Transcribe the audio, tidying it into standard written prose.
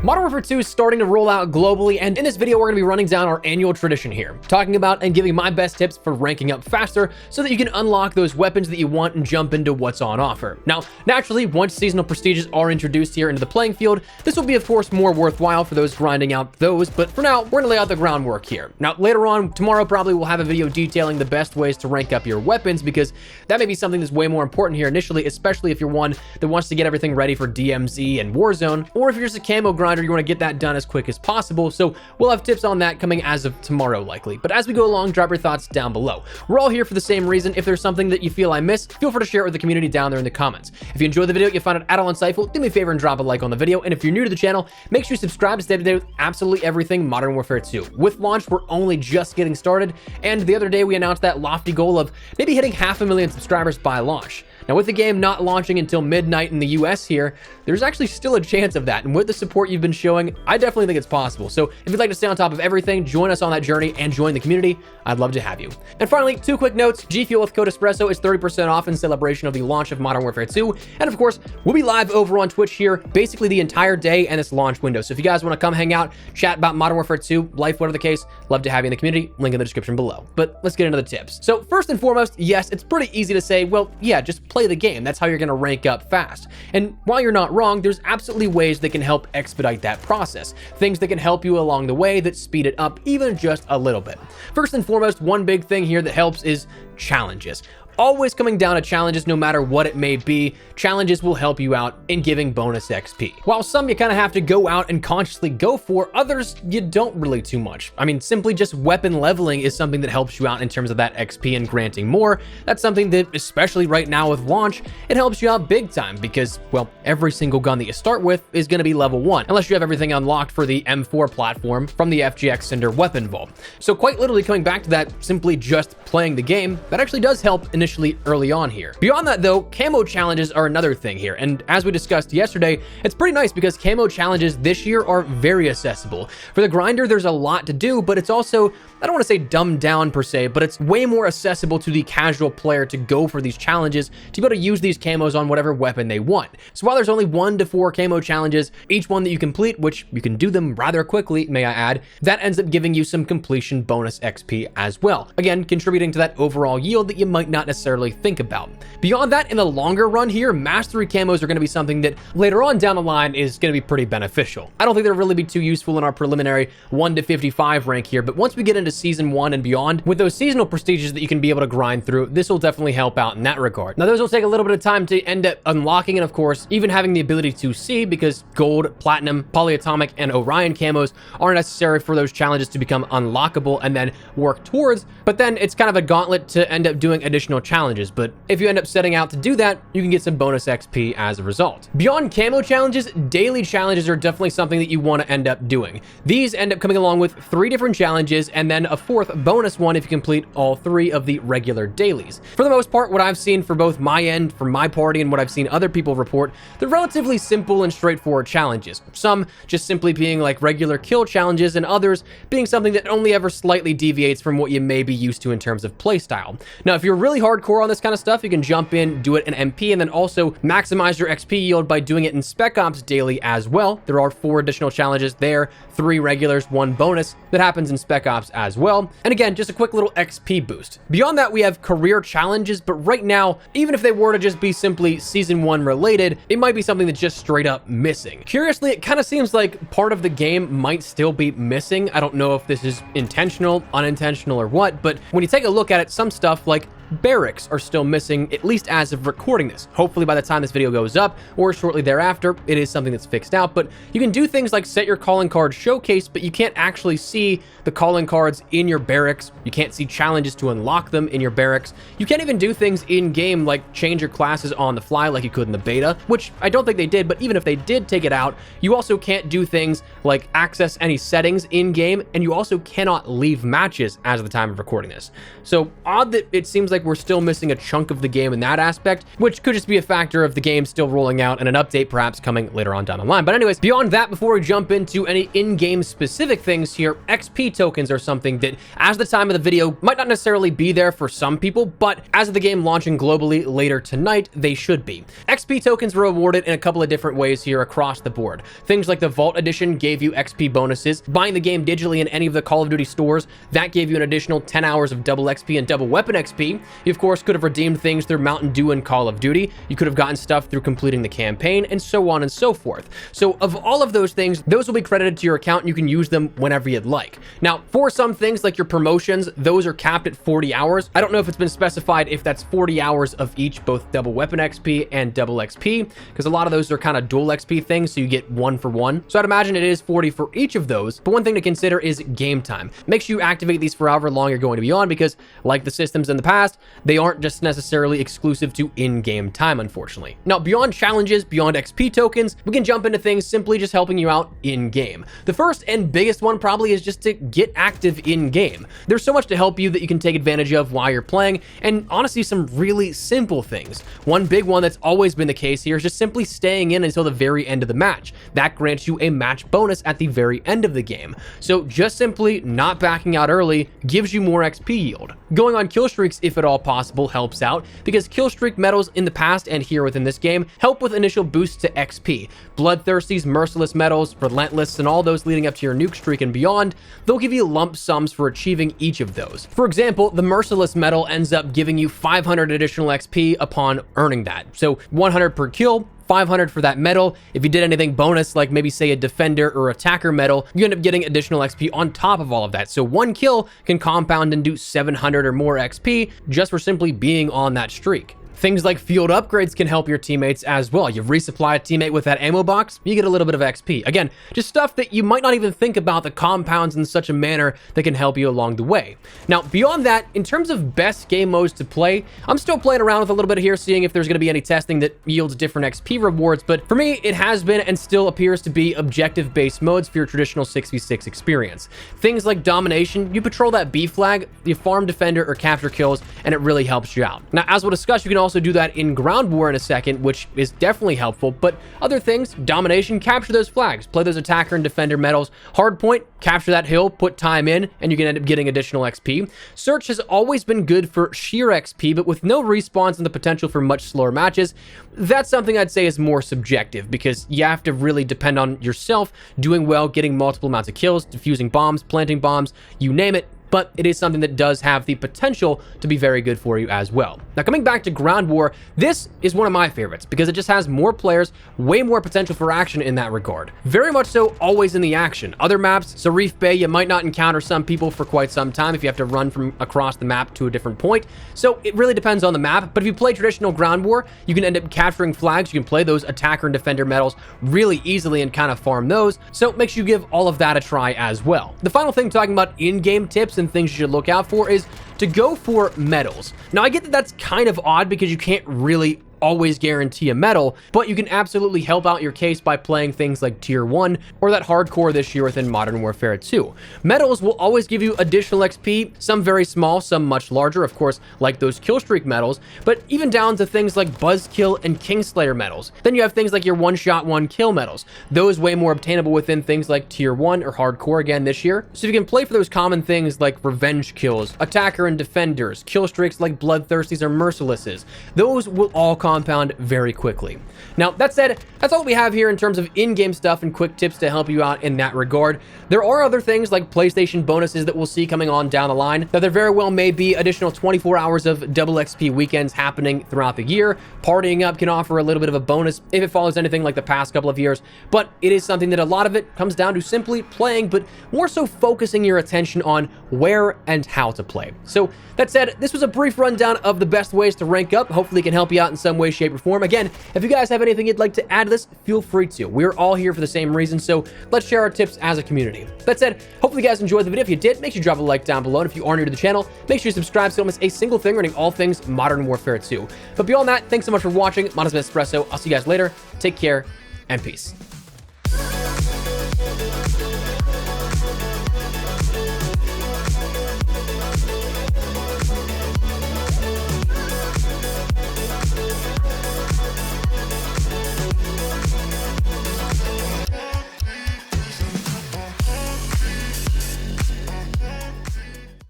Modern Warfare 2 is starting to roll out globally, and in this video we're going to be running down our annual tradition here, talking about and giving my best tips for ranking up faster so that you can unlock those weapons that you want and jump into what's on offer. Now, naturally, once seasonal prestiges are introduced here into the playing field, this will be of course more worthwhile for those grinding out those, but for now, we're going to lay out the groundwork here. Now, later on, tomorrow probably we'll have a video detailing the best ways to rank up your weapons, because that may be something that's way more important here initially, especially if you're one that wants to get everything ready for DMZ and Warzone, or if you're just a camo grinder, you want to get that done as quick as possible. So we'll have tips on that coming as of tomorrow likely. But as we go along, drop your thoughts down below. We're all here for the same reason. If there's something that you feel I missed, feel free to share it with the community down there in the comments. If you enjoyed the video, you found it at all insightful, do me a favor and drop a like on the video. And if you're new to the channel, make sure you subscribe to stay up to date with absolutely everything Modern Warfare 2. With launch, we're only just getting started, and the other day we announced that lofty goal of maybe hitting 500,000 subscribers by launch. Now, with the game not launching until midnight in the US here, there's actually still a chance of that, and with the support you've been showing, I definitely think it's possible. So if you'd like to stay on top of everything, join us on that journey and join the community, I'd love to have you. And finally, 2 quick notes. G Fuel with code Espresso is 30% off in celebration of the launch of Modern Warfare 2, and of course, we'll be live over on Twitch here basically the entire day and this launch window. So if you guys want to come hang out, chat about Modern Warfare 2, life, whatever the case, love to have you in the community, link in the description below. But let's get into the tips. So first and foremost, yes, it's pretty easy to say, well, yeah, just play the game. That's how you're going to rank up fast. And while you're not wrong, there's absolutely ways that can help expedite that process. Things that can help you along the way that speed it up even just a little bit. First and foremost, one big thing here that helps is challenges. Always coming down to challenges, no matter what it may be. Challenges will help you out in giving bonus XP. While some you kind of have to go out and consciously go for, others you don't really too much. I mean, simply just weapon leveling is something that helps you out in terms of that XP and granting more. That's something that, especially right now with launch, it helps you out big time because, well, every single gun that you start with is going to be level 1, unless you have everything unlocked for the M4 platform from the FGX Cinder weapon vault. So quite literally coming back to that, simply just playing the game, that actually does help initially early on here. Beyond that though, camo challenges are another thing here, and as we discussed yesterday, it's pretty nice because camo challenges this year are very accessible. For the grinder, there's a lot to do, but it's also, I don't want to say dumbed down per se, but it's way more accessible to the casual player to go for these challenges, to be able to use these camos on whatever weapon they want. So while there's only 1 to 4 camo challenges, each one that you complete, which you can do them rather quickly, may I add, that ends up giving you some completion bonus XP as well. Again, contributing to that overall yield that you might not necessarily think about. Beyond that, in the longer run here, mastery camos are going to be something that later on down the line is going to be pretty beneficial. I don't think they'll really be too useful in our preliminary 1 to 55 rank here, but once we get into season 1 and beyond, with those seasonal prestiges that you can be able to grind through, this will definitely help out in that regard. Now, those will take a little bit of time to end up unlocking, and of course, even having the ability to see, because gold, platinum, polyatomic, and Orion camos are necessary for those challenges to become unlockable and then work towards, but then it's kind of a gauntlet to end up doing additional challenges. But if you end up setting out to do that, you can get some bonus XP as a result. Beyond camo challenges, daily challenges are definitely something that you want to end up doing. These end up coming along with 3 different challenges and then a 4th bonus one if you complete all 3 of the regular dailies. For the most part, what I've seen for both my end, for my party, and what I've seen other people report, they're relatively simple and straightforward challenges. Some just simply being like regular kill challenges, and others being something that only ever slightly deviates from what you may be used to in terms of playstyle. Now, if you're really hardcore on this kind of stuff, you can jump in, do it in MP, and then also maximize your XP yield by doing it in Spec Ops daily as well. There are 4 additional challenges there, 3 regulars, 1 bonus that happens in Spec Ops as well. And again, just a quick little XP boost. Beyond that, we have career challenges, but right now, even if they were to just be simply season 1 related, it might be something that's just straight up missing. Curiously, it kind of seems like part of the game might still be missing. I don't know if this is intentional, unintentional, or what, but when you take a look at it, some stuff like barracks are still missing, at least as of recording this. Hopefully by the time this video goes up or shortly thereafter, it is something that's fixed out, but you can do things like set your calling card showcase, but you can't actually see the calling cards in your barracks. You can't see challenges to unlock them in your barracks. You can't even do things in game like change your classes on the fly like you could in the beta, which I don't think they did, but even if they did take it out, you also can't do things like access any settings in game, and you also cannot leave matches as of the time of recording this. So odd that it seems like like we're still missing a chunk of the game in that aspect, which could just be a factor of the game still rolling out and an update perhaps coming later on down the line. But anyways, beyond that, before we jump into any in-game specific things here, XP tokens are something that, as the time of the video, might not necessarily be there for some people, but as of the game launching globally later tonight, they should be. XP tokens were awarded in a couple of different ways here across the board. Things like the Vault Edition gave you XP bonuses. Buying the game digitally in any of the Call of Duty stores, that gave you an additional 10 hours of double XP and double weapon XP. You, of course, could have redeemed things through Mountain Dew and Call of Duty. You could have gotten stuff through completing the campaign, and so on and so forth. So of all of those things, those will be credited to your account, and you can use them whenever you'd like. Now, for some things like your promotions, those are capped at 40 hours. I don't know if it's been specified if that's 40 hours of each, both double weapon XP and double XP, because a lot of those are kind of dual XP things, so you get 1 for 1. So I'd imagine it is 40 for each of those, but one thing to consider is game time. Make sure you activate these for however long you're going to be on, because like the systems in the past, they aren't just necessarily exclusive to in-game time, unfortunately. Now, beyond challenges, beyond XP tokens, we can jump into things simply just helping you out in-game. The first and biggest one probably is just to get active in-game. There's so much to help you that you can take advantage of while you're playing, and honestly, some really simple things. One big one that's always been the case here is just simply staying in until the very end of the match. That grants you a match bonus at the very end of the game. So just simply not backing out early gives you more XP yield. Going on kill streaks, if at all possible, helps out, because kill streak medals in the past and here within this game help with initial boosts to XP. Bloodthirsty's, Merciless medals, Relentless, and all those leading up to your nuke streak and beyond, they'll give you lump sums for achieving each of those. For example, the Merciless medal ends up giving you 500 additional XP upon earning that. So 100 per kill, 500 for that medal. If you did anything bonus, like maybe say a defender or attacker medal, you end up getting additional XP on top of all of that. So one kill can compound and do 700 or more XP just for simply being on that streak. Things like field upgrades can help your teammates as well. You resupply a teammate with that ammo box, you get a little bit of XP. Again, just stuff that you might not even think about that compounds in such a manner that can help you along the way. Now, beyond that, in terms of best game modes to play, I'm still playing around with a little bit here, seeing if there's going to be any testing that yields different XP rewards, but for me, it has been and still appears to be objective-based modes for your traditional 6v6 experience. Things like Domination, you patrol that B flag, you farm defender or capture kills, and it really helps you out. Now, as we'll discuss, you can also do that in Ground War in a second, which is definitely helpful, but other things, Domination, capture those flags, play those attacker and defender medals. Hardpoint, capture that hill, put time in, and you can end up getting additional XP. Search has always been good for sheer XP, but with no respawns and the potential for much slower matches, that's something I'd say is more subjective, because you have to really depend on yourself doing well, getting multiple amounts of kills, defusing bombs, planting bombs, you name it. But it is something that does have the potential to be very good for you as well. Now, coming back to Ground War, this is one of my favorites because it just has more players, way more potential for action in that regard. Very much so, always in the action. Other maps, Sarif Bay, you might not encounter some people for quite some time if you have to run from across the map to a different point. So it really depends on the map, but if you play traditional Ground War, you can end up capturing flags, you can play those attacker and defender medals really easily and kind of farm those, so make sure you give all of that a try as well. The final thing, talking about in-game tips and things you should look out for, is to go for medals. Now, I get that that's kind of odd because you can't really always guarantee a medal, but you can absolutely help out your case by playing things like Tier 1 or that hardcore this year within Modern Warfare 2. Medals will always give you additional XP, some very small, some much larger, of course, like those killstreak medals, but even down to things like Buzzkill and Kingslayer medals. Then you have things like your one-shot, one-kill medals. Those way more obtainable within things like Tier 1 or hardcore again this year. So if you can play for those common things like revenge kills, attacker and defenders, kill streaks like Bloodthirsties or Mercilesses, those will all compound very quickly. Now, that said, that's all we have here in terms of in-game stuff and quick tips to help you out in that regard. There are other things like PlayStation bonuses that we'll see coming on down the line. Now, there very well may be additional 24 hours of double XP weekends happening throughout the year. Partying Up can offer a little bit of a bonus if it follows anything like the past couple of years, but it is something that a lot of it comes down to simply playing, but more so focusing your attention on where and how to play. So that said, this was a brief rundown of the best ways to rank up. Hopefully it can help you out in some way, shape, or form. Again, if you guys have anything you'd like to add to this, feel free to. We're all here for the same reason, so let's share our tips as a community. That said, hopefully you guys enjoyed the video. If you did, make sure you drop a like down below, and if you are new to the channel, make sure you subscribe so you don't miss a single thing running all things Modern Warfare 2. But beyond that, thanks so much for watching. My name is Espresso. I'll see you guys later. Take care, and peace.